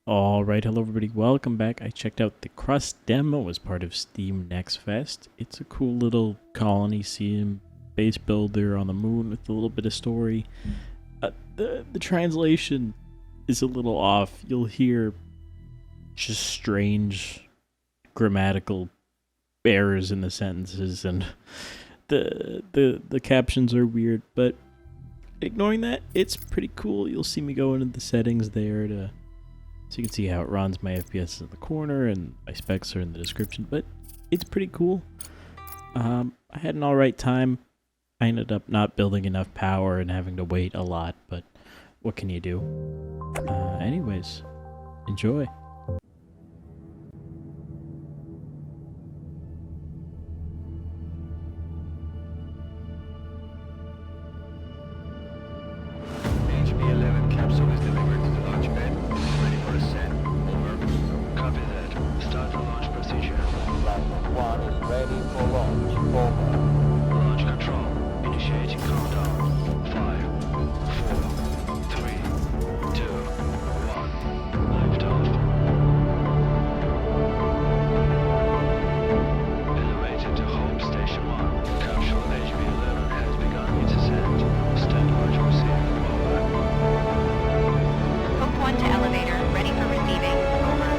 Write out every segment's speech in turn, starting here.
Alright, hello everybody, welcome back. I checked out the Crust demo as part of Steam Next Fest. It's a cool little colony sim base builder on the moon with a little bit of story. The translation is a little off. You'll hear just strange grammatical errors in the sentences, and the captions are weird, but ignoring that, it's pretty cool. You'll see me go into the settings there so you can see how it runs. My FPS is in the corner and my specs are in the description, but it's pretty cool. I had an alright time. I ended up not building enough power and having to wait a lot, but what can you do? Anyways, enjoy. HB-11 capsule is delivered to the launch pad. Ready for ascent. Over. Copy that. Start the launch procedure. Platform 1 is ready for launch. Over. Launch control. Initiating countdown. 5, 4, 3, 2, 1. Liftoff. Elevator to home station 1. Capsule HB-11 has begun its ascent. Stand by to receive. Over. Hope 1 to elevator, ready for receiving. Over.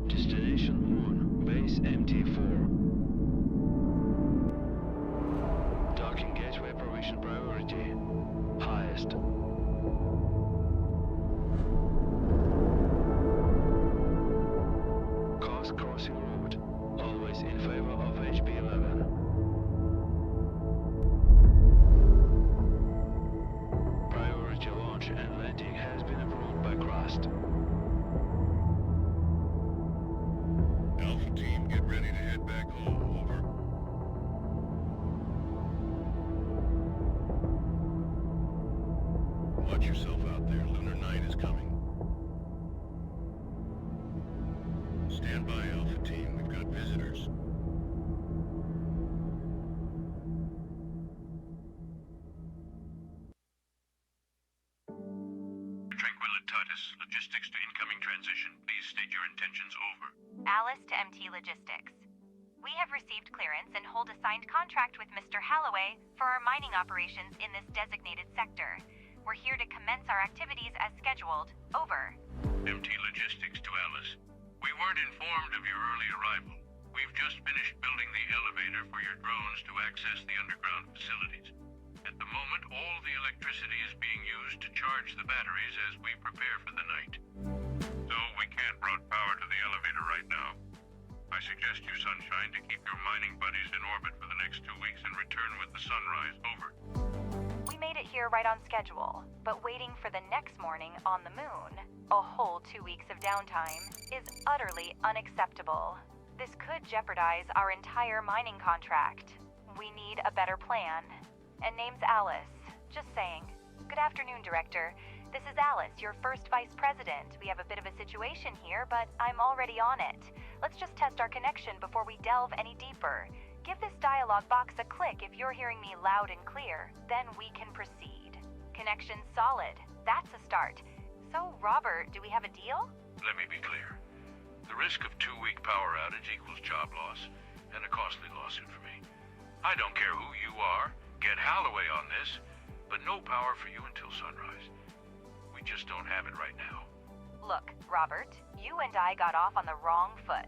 Destination Moon, base MT4. Docking gateway provision priority. Highest. Course crossing route. Always in favor of HB-11. Priority launch and landing has been approved by Crust. Alpha team, get ready to head back home. Over. Watch yourself out there. Lunar night is coming. Stand by, Alpha team. We've got visitors. Tranquilitatis, logistics to incoming transition. Please state your intentions. Over. Alice to MT Logistics. We have received clearance and hold a signed contract with Mr. Halloway for our mining operations in this designated sector. We're here to commence our activities as scheduled. Over. MT Logistics to Alice. We weren't informed of your early arrival. We've just finished building the elevator for your drones to access the underground facilities. At the moment, all the electricity is being used to charge the batteries as we prepare for the night. So we can't route power to the elevator right now. I suggest you, Sunshine, to keep your mining buddies in orbit for the next 2 weeks and return with the sunrise. Over. We made it here right on schedule, but waiting for the next morning on the moon, a whole 2 weeks of downtime, is utterly unacceptable. This could jeopardize our entire mining contract. We need a better plan. And name's Alice. Just saying. Good afternoon, Director. This is Alice, your first Vice President. We have a bit of a situation here, but I'm already on it. Let's just test our connection before we delve any deeper. Give this dialogue box a click if you're hearing me loud and clear. Then we can proceed. Connection solid. That's a start. So, Robert, do we have a deal? Let me be clear. The risk of 2-week power outage equals job loss and a costly lawsuit for me. I don't care who you are. Get Halloway on this, but no power for you until sunrise. We just don't have it right now. Look, Robert, you and I got off on the wrong foot.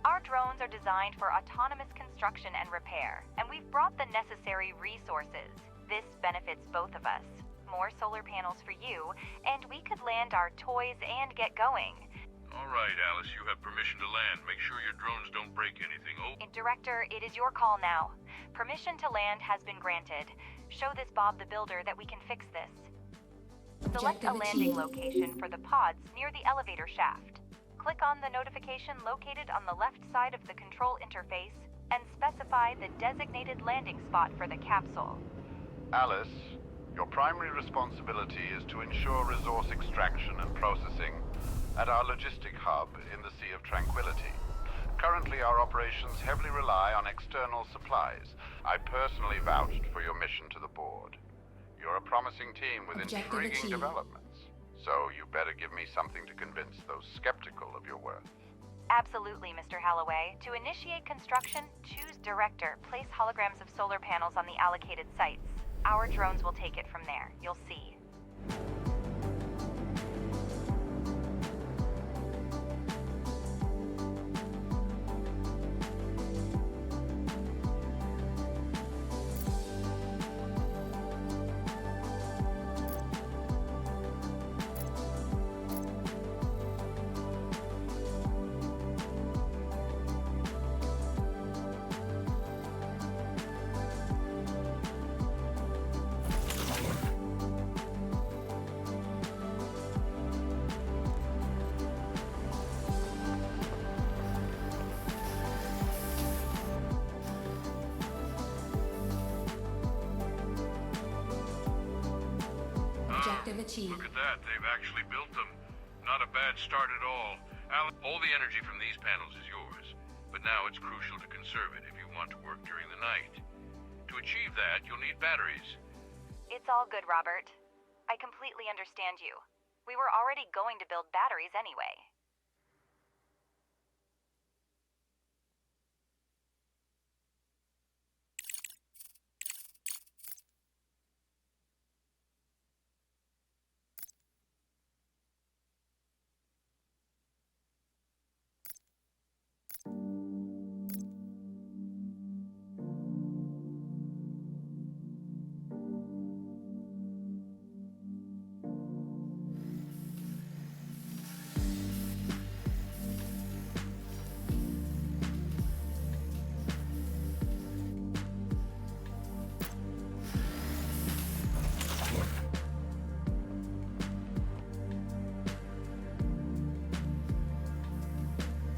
Our drones are designed for autonomous construction and repair, and we've brought the necessary resources. This benefits both of us. More solar panels for you, and we could land our toys and get going. All right, Alice, you have permission to land. Make sure your drones don't break anything. Oh, Director, it is your call now. Permission to land has been granted. Show this Bob the Builder that we can fix this. Select a landing location for the pods near the elevator shaft. Click on the notification located on the left side of the control interface and specify the designated landing spot for the capsule. Alice, Your primary responsibility is to ensure resource extraction and processing at our logistic hub in the Sea of Tranquility. Currently, our operations heavily rely on external supplies. I personally vouched for your mission to the board. You're a promising team with Objective intriguing achieved. developments. So you better give me something to convince those skeptical of your worth. Absolutely, Mr. Halloway. To initiate construction, choose Director. Place holograms of solar panels on the allocated sites. Our drones will take it from there. You'll see. Objective achieved. Look at that. They've actually built them. Not a bad start at all. Alan, all the energy from these panels is yours. But now it's crucial to conserve it if you want to work during the night. To achieve that, you'll need batteries. It's all good, Robert. I completely understand you. We were already going to build batteries anyway.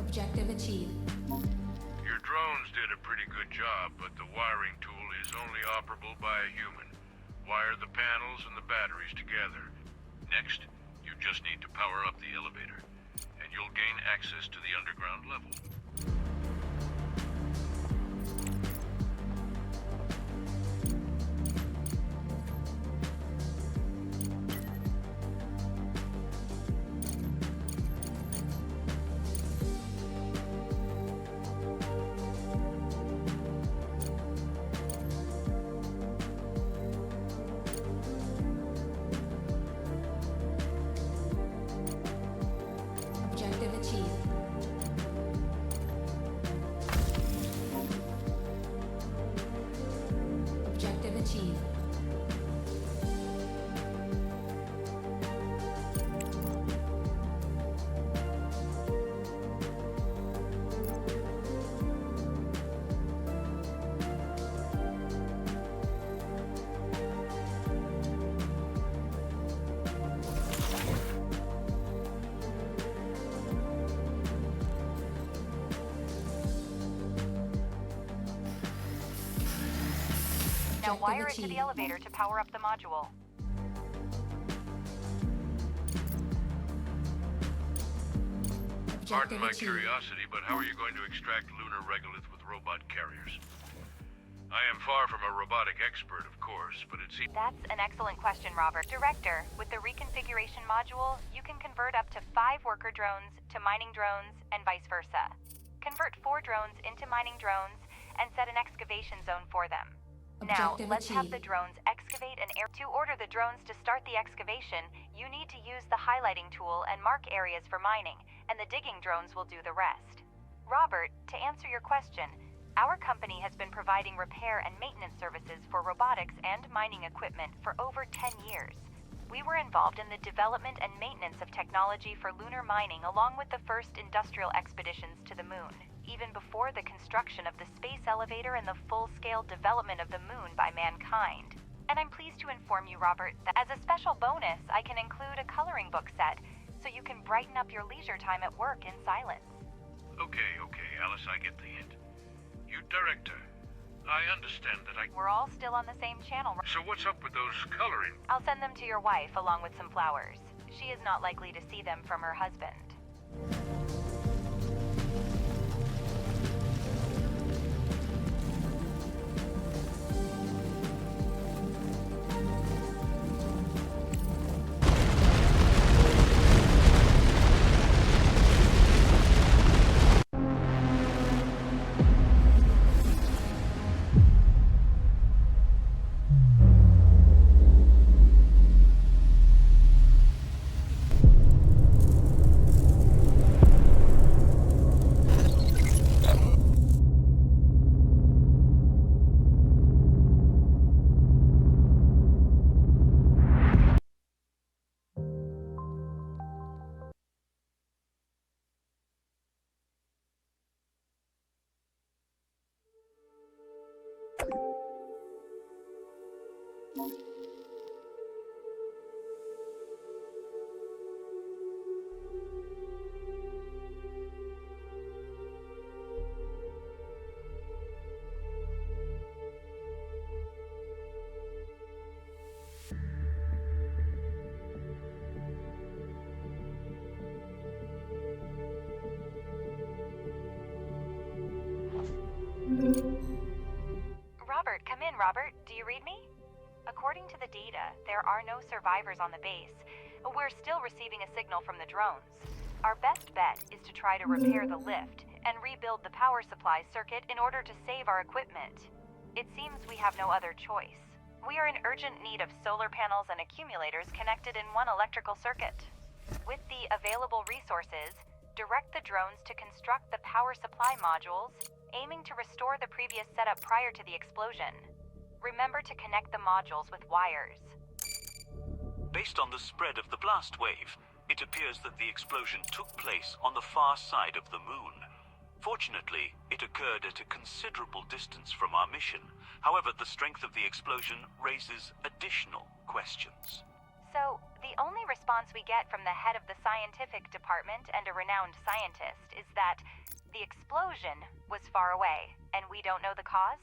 Objective achieved. Your drones did a pretty good job, but the wiring tool is only operable by a human. Wire the panels and the batteries together. Next, you just need to power up the elevator, and you'll gain access to the underground level. Objective achieved. Objective achieved. Now Objective wire it to achieved. the elevator to power up the module. Pardon Objective my achieved. curiosity, but how are you going to extract lunar regolith with robot carriers? I am far from a robotic expert, of course, but it seems... That's an excellent question, Robert. Director, with the reconfiguration module, you can convert up to 5 worker drones to mining drones and vice versa. Convert 4 drones into mining drones and set an excavation zone for them. Now, Objective let's have the achieved. drones excavate an area. To order the drones to start the excavation, you need to use the highlighting tool and mark areas for mining, and the digging drones will do the rest. Robert, to answer your question, our company has been providing repair and maintenance services for robotics and mining equipment for over 10 years. We were involved in the development and maintenance of technology for lunar mining along with the first industrial expeditions to the moon, even before the construction of the space elevator and the full-scale development of the moon by mankind. And I'm pleased to inform you, Robert, that as a special bonus, I can include a coloring book set so you can brighten up your leisure time at work in silence. Okay, Alice, I get the hint. You director. I understand that We're all still on the same channel. So what's up with those coloring? I'll send them to your wife along with some flowers. She is not likely to see them from her husband. Robert, come in, Robert. Do you read me? According to the data, there are no survivors on the base. We're still receiving a signal from the drones. Our best bet is to try to repair the lift and rebuild the power supply circuit in order to save our equipment. It seems we have no other choice. We are in urgent need of solar panels and accumulators connected in one electrical circuit. With the available resources, direct the drones to construct the power supply modules, aiming to restore the previous setup prior to the explosion. Remember to connect the modules with wires. Based on the spread of the blast wave, it appears that the explosion took place on the far side of the moon. Fortunately, it occurred at a considerable distance from our mission. However, the strength of the explosion raises additional questions. So, the only response we get from the head of the scientific department and a renowned scientist is that the explosion was far away, and we don't know the cause?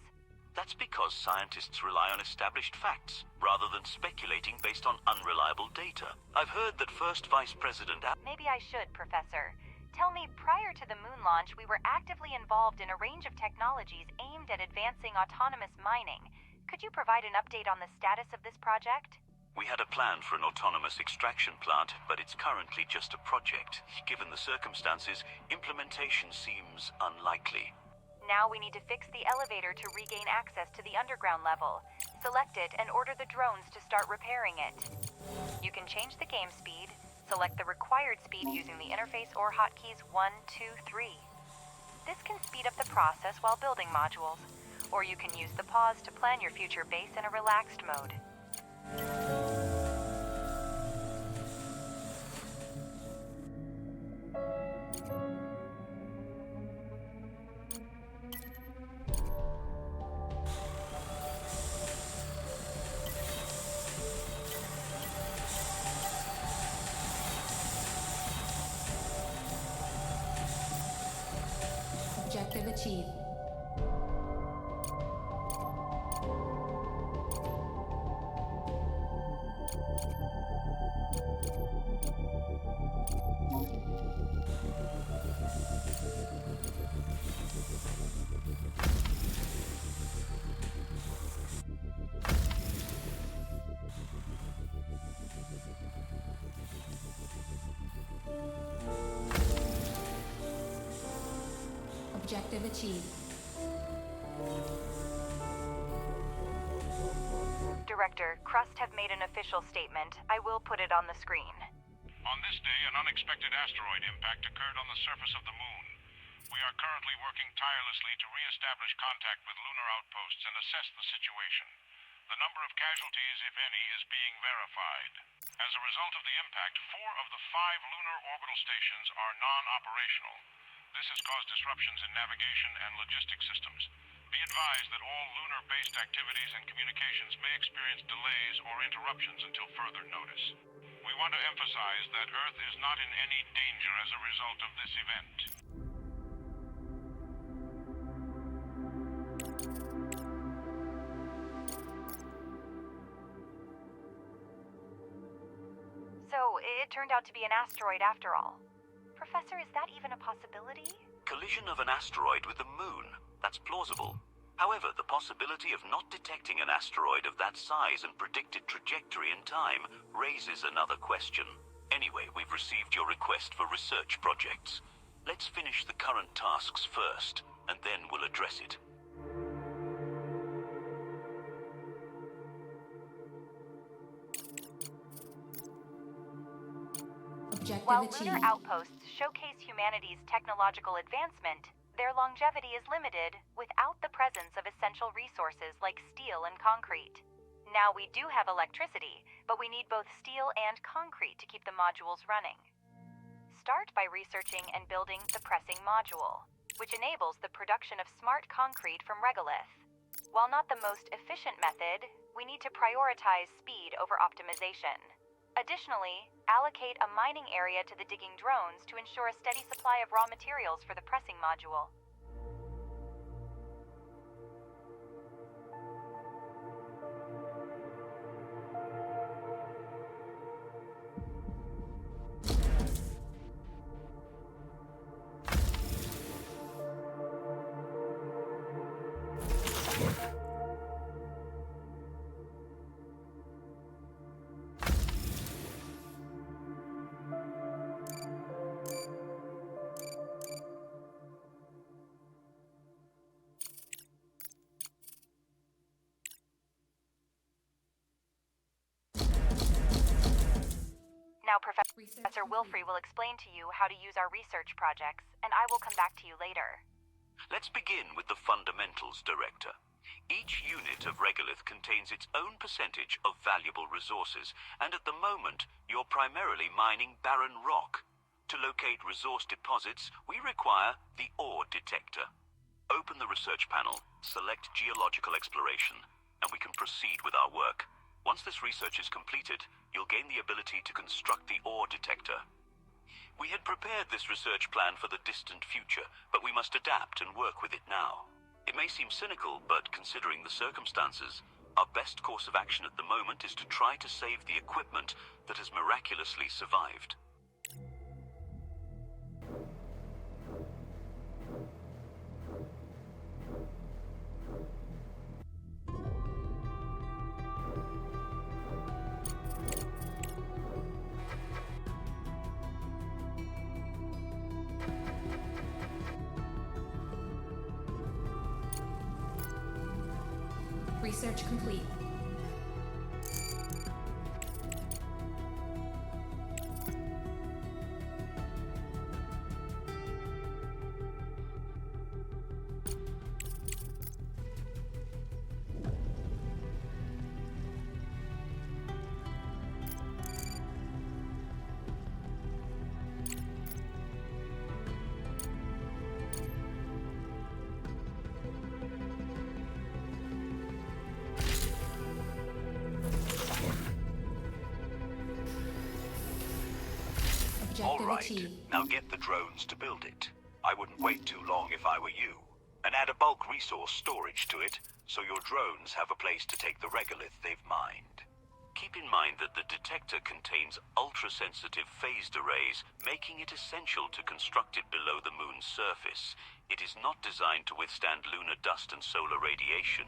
That's because scientists rely on established facts, rather than speculating based on unreliable data. I've heard that first Vice President... Maybe I should, Professor. Tell me, prior to the moon launch, we were actively involved in a range of technologies aimed at advancing autonomous mining. Could you provide an update on the status of this project? We had a plan for an autonomous extraction plant, but it's currently just a project. Given the circumstances, implementation seems unlikely. Now we need to fix the elevator to regain access to the underground level. Select it and order the drones to start repairing it. You can change the game speed. Select the required speed using the interface or hotkeys 1, 2, 3. This can speed up the process while building modules, or you can use the pause to plan your future base in a relaxed mode. Objective achieved. Objective achieved. Director, Crust have made an official statement. I will put it on the screen. On this day, an unexpected asteroid impact occurred on the surface of the moon. We are currently working tirelessly to re-establish contact with lunar outposts and assess the situation. The number of casualties, if any, is being verified. As a result of the impact, 4 of the 5 lunar orbital stations are non-operational. This has caused disruptions in navigation and logistic systems. Be advised that all lunar-based activities and communications may experience delays or interruptions until further notice. We want to emphasize that Earth is not in any danger as a result of this event. it turned out to be an asteroid after all. Professor, is that even a possibility? Collision of an asteroid with the moon. That's plausible. However, the possibility of not detecting an asteroid of that size and predicted trajectory in time raises another question. Anyway, we've received your request for research projects. Let's finish the current tasks first, and then we'll address it. Objective While achieved. lunar outposts showcase humanity's technological advancement, their longevity is limited without the presence of essential resources like steel and concrete. Now we do have electricity, but we need both steel and concrete to keep the modules running. Start by researching and building the pressing module, which enables the production of smart concrete from regolith. While not the most efficient method, we need to prioritize speed over optimization. Additionally, allocate a mining area to the digging drones to ensure a steady supply of raw materials for the pressing module. Now, Professor Wilfrey will explain to you how to use our research projects, and I will come back to you later. Let's begin with the fundamentals, Director. Each unit of regolith contains its own percentage of valuable resources, and at the moment, you're primarily mining barren rock. To locate resource deposits, we require the ore detector. Open the research panel, select geological exploration, and we can proceed with our work. Once this research is completed, you'll gain the ability to construct the ore detector. We had prepared this research plan for the distant future, but we must adapt and work with it now. It may seem cynical, but considering the circumstances, our best course of action at the moment is to try to save the equipment that has miraculously survived. Research complete. All Objective right, achieved. now get the drones to build it. I wouldn't wait too long if I were you. And add a bulk resource storage to it, so your drones have a place to take the regolith they've mined. Keep in mind that the detector contains ultra-sensitive phased arrays, making it essential to construct it below the moon's surface. It is not designed to withstand lunar dust and solar radiation.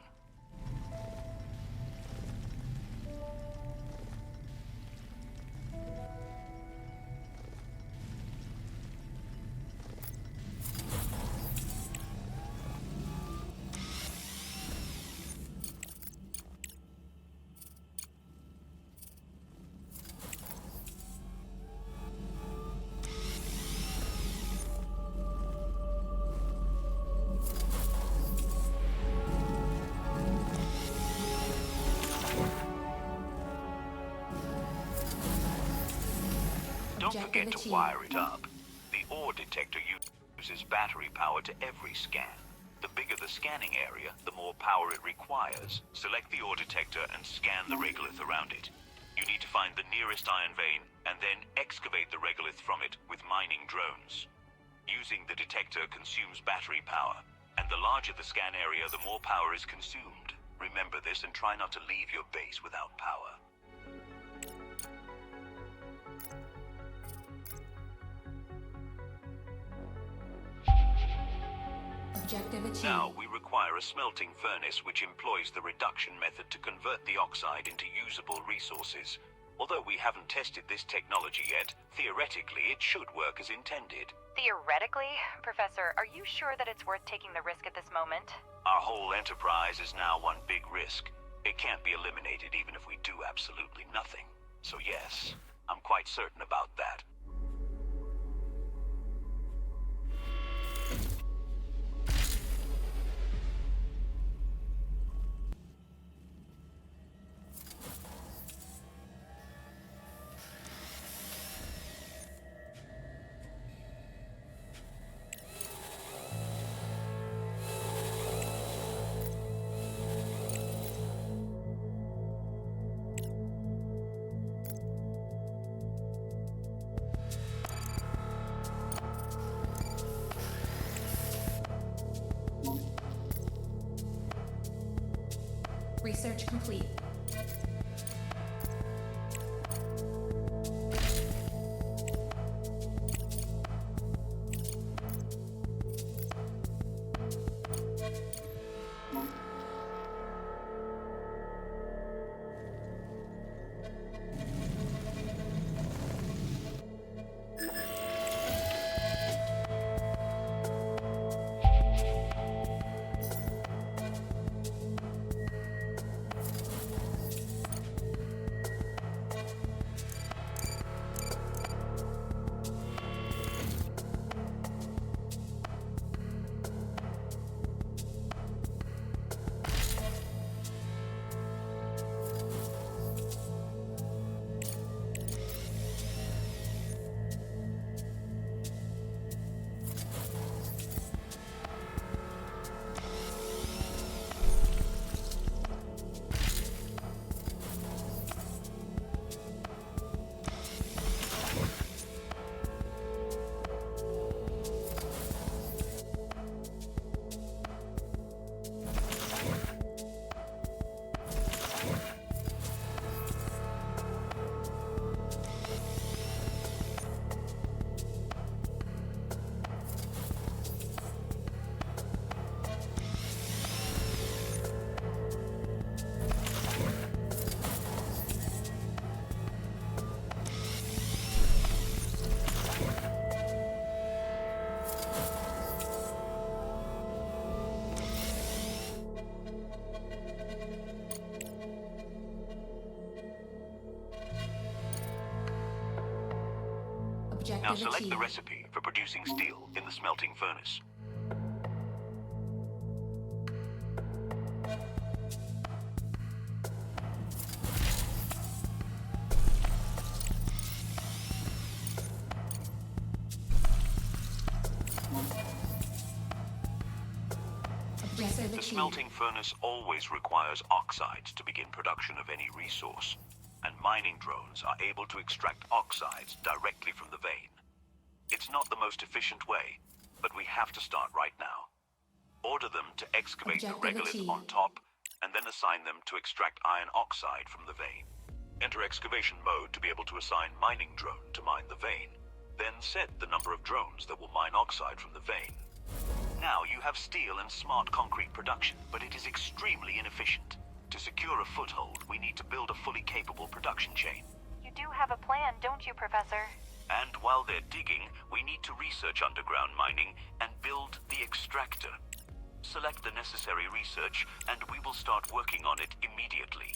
Don't forget to wire it up. The ore detector uses battery power to every scan. The bigger the scanning area, the more power it requires. Select the ore detector and scan the regolith around it. You need to find the nearest iron vein and then excavate the regolith from it with mining drones. Using the detector consumes battery power, and the larger the scan area, the more power is consumed. Remember this and try not to leave your base without power. Objective achieved. Now we require a smelting furnace which employs the reduction method to convert the oxide into usable resources. Although we haven't tested this technology yet, theoretically it should work as intended. Theoretically? Professor, are you sure that it's worth taking the risk at this moment? Our whole enterprise is now one big risk. It can't be eliminated even if we do absolutely nothing. So yes, I'm quite certain about that. Research complete. Objective Now select achieved. the recipe for producing steel in the smelting furnace. Objective The achieved. smelting furnace always requires oxides to begin production of any resource, and mining drones are able to extract oxides directly from the vein. It's not the most efficient way, but we have to start right now. Order them to excavate the Objective regolith achieved. on top, and then assign them to extract iron oxide from the vein. Enter excavation mode to be able to assign mining drone to mine the vein. Then set the number of drones that will mine oxide from the vein. Now you have steel and smart concrete production, but it is extremely inefficient. To secure a foothold, we need to build a fully capable production chain. You do have a plan, don't you, Professor? And while they're digging, we need to research underground mining and build the extractor. Select the necessary research, and we will start working on it immediately.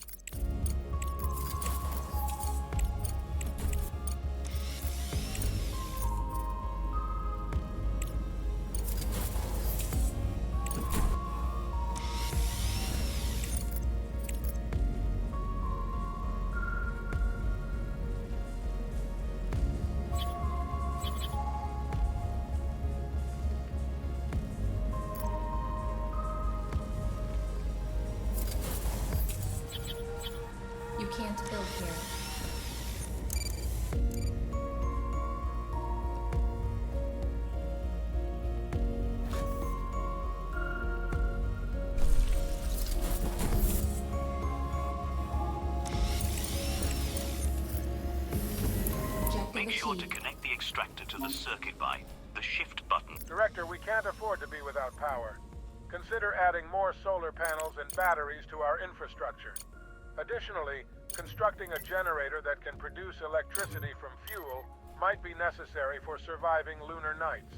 You can't build here. Objective Make sure to achieved. connect the extractor to the circuit by the shift button. Director, we can't afford to be without power. Consider adding more solar panels and batteries to our infrastructure. Additionally, constructing a generator that can produce electricity from fuel might be necessary for surviving lunar nights.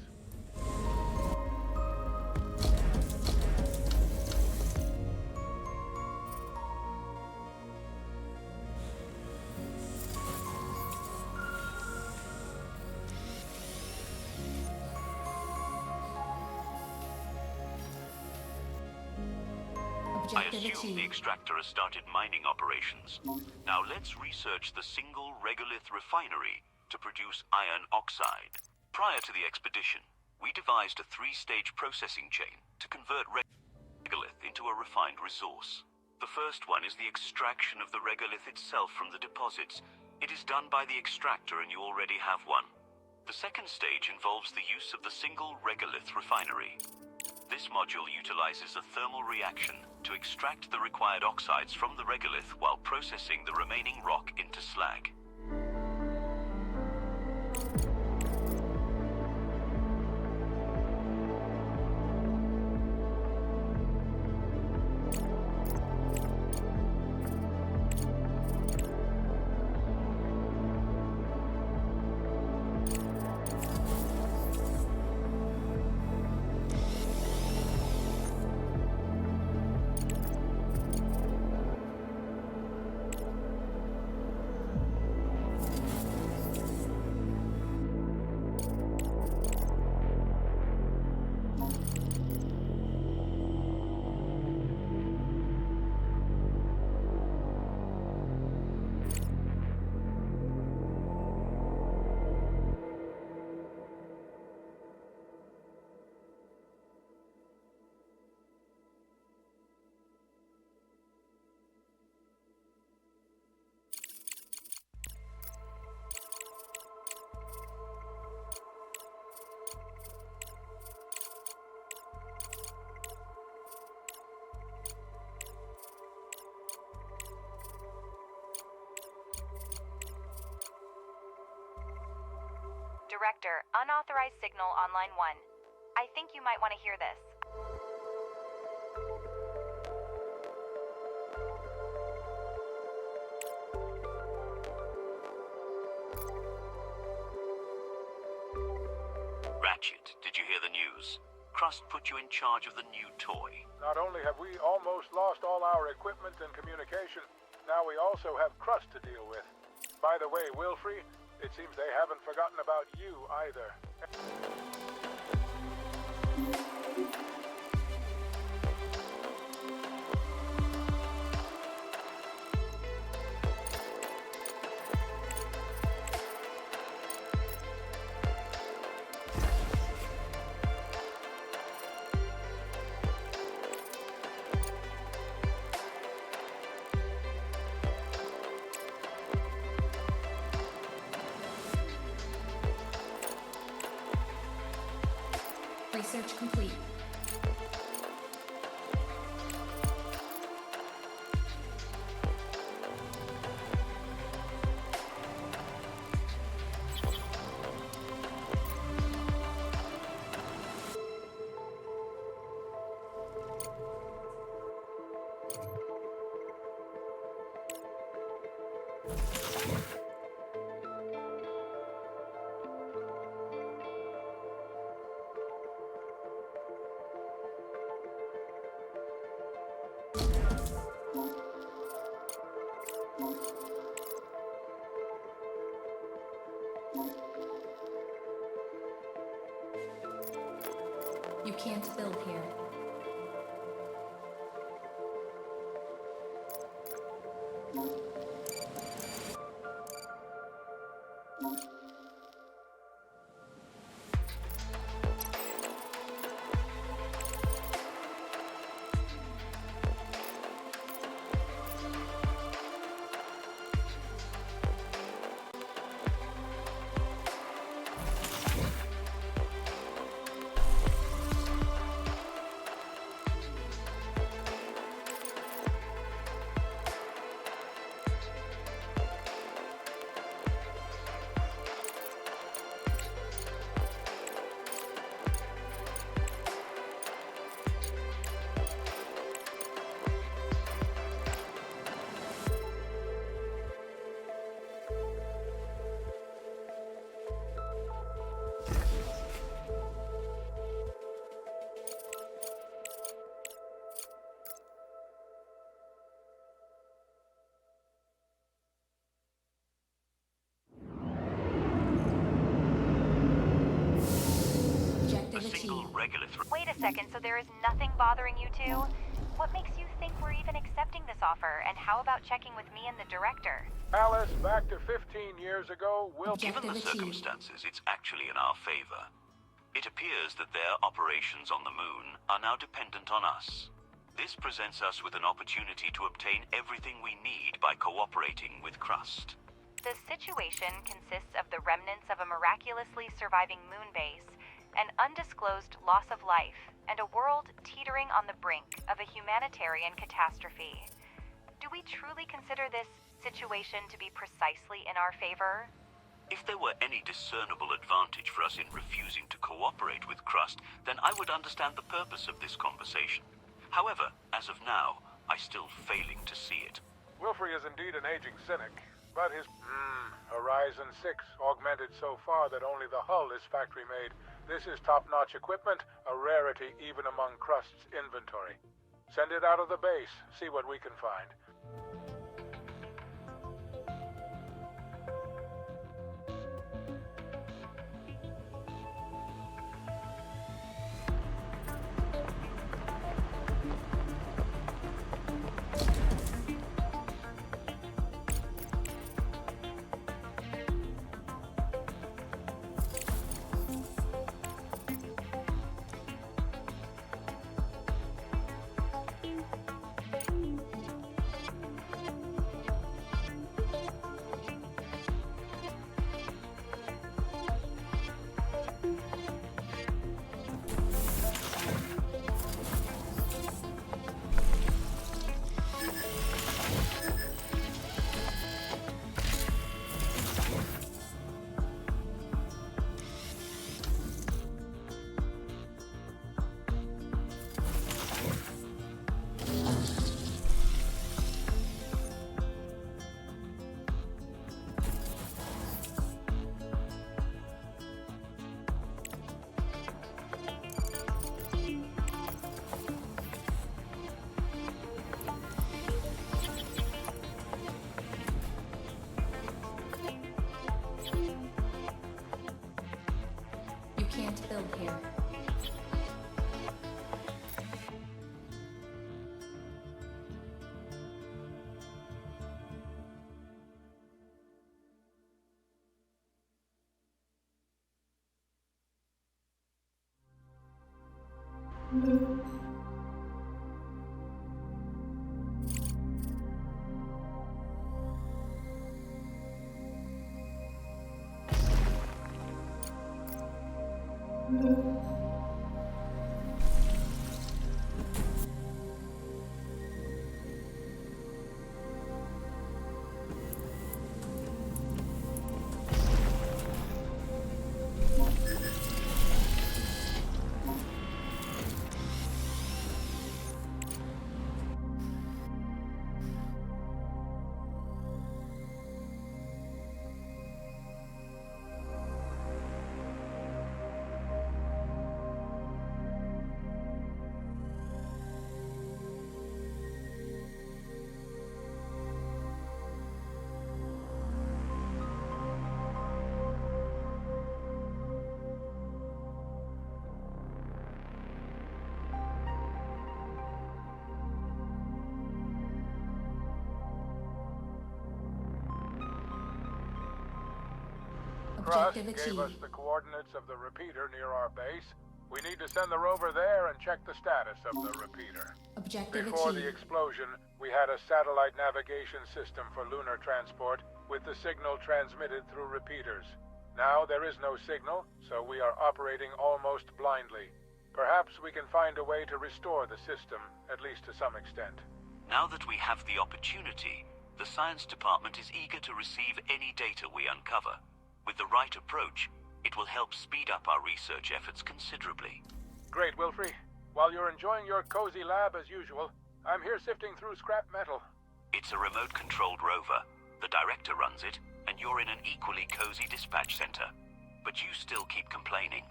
I Objective assume the achieved. extractor has started mining operations. Now let's research the single regolith refinery to produce iron oxide. Prior to the expedition, we devised a 3-stage processing chain to convert regolith into a refined resource. The first one is the extraction of the regolith itself from the deposits. It is done by the extractor and you already have one. The second stage involves the use of the single regolith refinery. This module utilizes a thermal reaction to extract the required oxides from the regolith while processing the remaining rock into slag. Director, unauthorized signal on line 1. I think you might want to hear this. Ratchet, did you hear the news? Crust put you in charge of the new toy. Not only have we almost lost all our equipment and communication, now we also have Crust to deal with. By the way, Wilfrey, it seems they haven't forgotten about you either. Research complete. You can't build here. potential regular threat. Wait a second, so there is nothing bothering you two? What makes you think we're even accepting this offer? And how about checking with me and the director? Alice, back to 15 years ago, Will... Given the Objective achieved. circumstances, it's actually in our favor. It appears that their operations on the moon are now dependent on us. This presents us with an opportunity to obtain everything we need by cooperating with Crust. The situation consists of the remnants of a miraculously surviving moon base, an undisclosed loss of life, and a world teetering on the brink of a humanitarian catastrophe. Do we truly consider this situation to be precisely in our favor? If there were any discernible advantage for us in refusing to cooperate with Crust, then I would understand the purpose of this conversation. However, as of now, I'm still failing to see it. Wilfrey is indeed an aging cynic, but his Horizon 6 augmented so far that only the hull is factory-made. This is top-notch equipment, a rarity even among Crust's inventory. Send it out of the base, see what we can find. You can't build here. Crust Objective gave us achieved. the coordinates of the repeater near our base. We need to send the rover there and check the status of the repeater. Objective Before the achieved. explosion, we had a satellite navigation system for lunar transport with the signal transmitted through repeaters. Now there is no signal, so we are operating almost blindly. Perhaps we can find a way to restore the system, at least to some extent. Now that we have the opportunity, the science department is eager to receive any data we uncover. With the right approach, it will help speed up our research efforts considerably. Great, Wilfrey. While you're enjoying your cozy lab as usual, I'm here sifting through scrap metal. It's a remote-controlled rover. The director runs it, and you're in an equally cozy dispatch center. But you still keep complaining.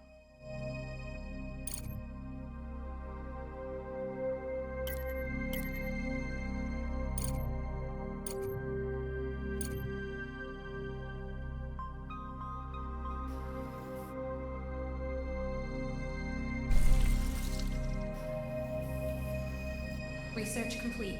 Research complete.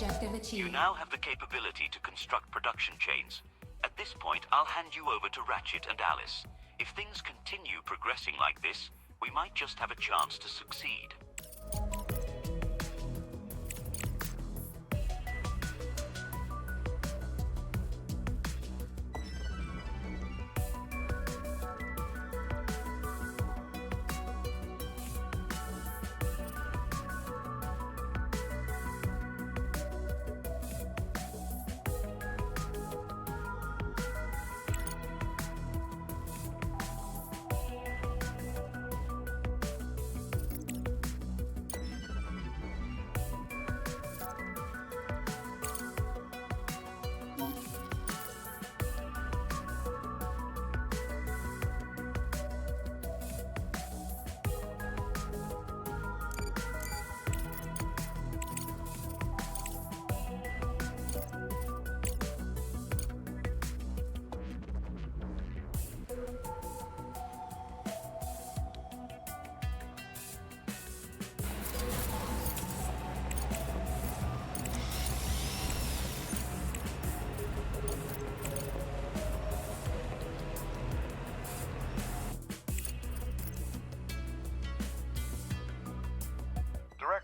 Objective achieved. You now have the capability to construct production chains. At this point, I'll hand you over to Ratchet and Alice. If things continue progressing like this, we might just have a chance to succeed.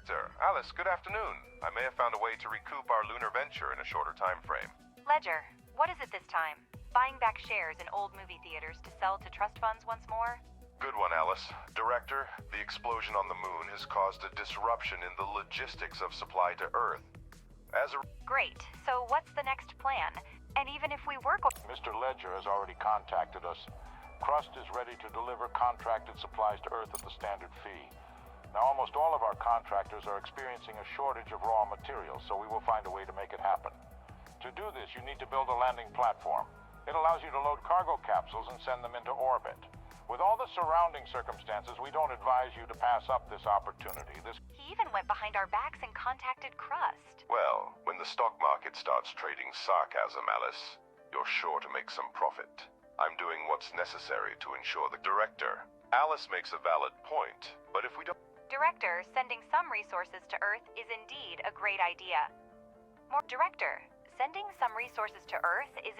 Director, Alice, good afternoon. I may have found a way to recoup our lunar venture in a shorter time frame. Ledger, what is it this time? Buying back shares in old movie theaters to sell to trust funds once more? Good one, Alice. Director, the explosion on the moon has caused a disruption in the logistics of supply to Earth. As a... Great. So what's the next plan? And even if we were Mr. Ledger has already contacted us. Crust is ready to deliver contracted supplies to Earth at the standard fee. Now, almost all of our contractors are experiencing a shortage of raw materials, so we will find a way to make it happen. To do this, you need to build a landing platform. It allows you to load cargo capsules and send them into orbit. With all the surrounding circumstances, we don't advise you to pass up this opportunity. He even went behind our backs and contacted Crust. Well, when the stock market starts trading sarcasm, Alice, you're sure to make some profit. I'm doing what's necessary to ensure the... Director, Alice makes a valid point, but if we don't... Director, sending some resources to Earth is indeed a great idea. Director, sending some resources to Earth is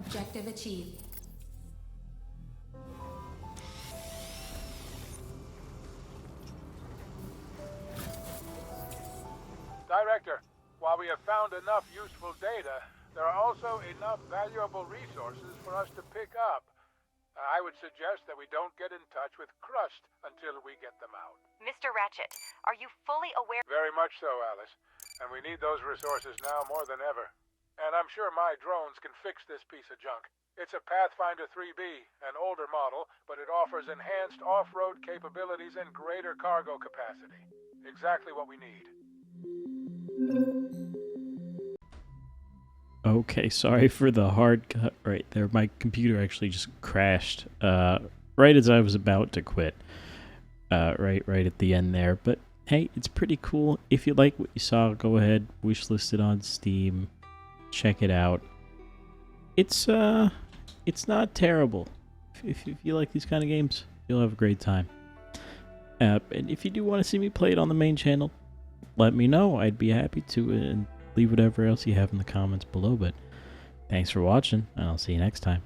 Objective achieved. Director, while we have found enough useful data, there are also enough valuable resources for us to pick up. I would suggest that we don't get in touch with Crust until we get them out. Mr. Ratchet, are you fully aware? Very much so, Alice. And we need those resources now more than ever. And I'm sure my drones can fix this piece of junk. It's a Pathfinder 3B, an older model, but it offers enhanced off-road capabilities and greater cargo capacity. Exactly what we need. Okay, sorry for the hard cut right there. My computer actually just crashed right as I was about to quit. Right at the end there. But hey, it's pretty cool. If you like what you saw, go ahead, wishlist it on Steam. Check it out. It's not terrible. If you like these kind of games, you'll have a great time. And if you do want to see me play it on the main channel, let me know. I'd be happy to, and leave whatever else you have in the comments below. But thanks for watching, and I'll see you next time.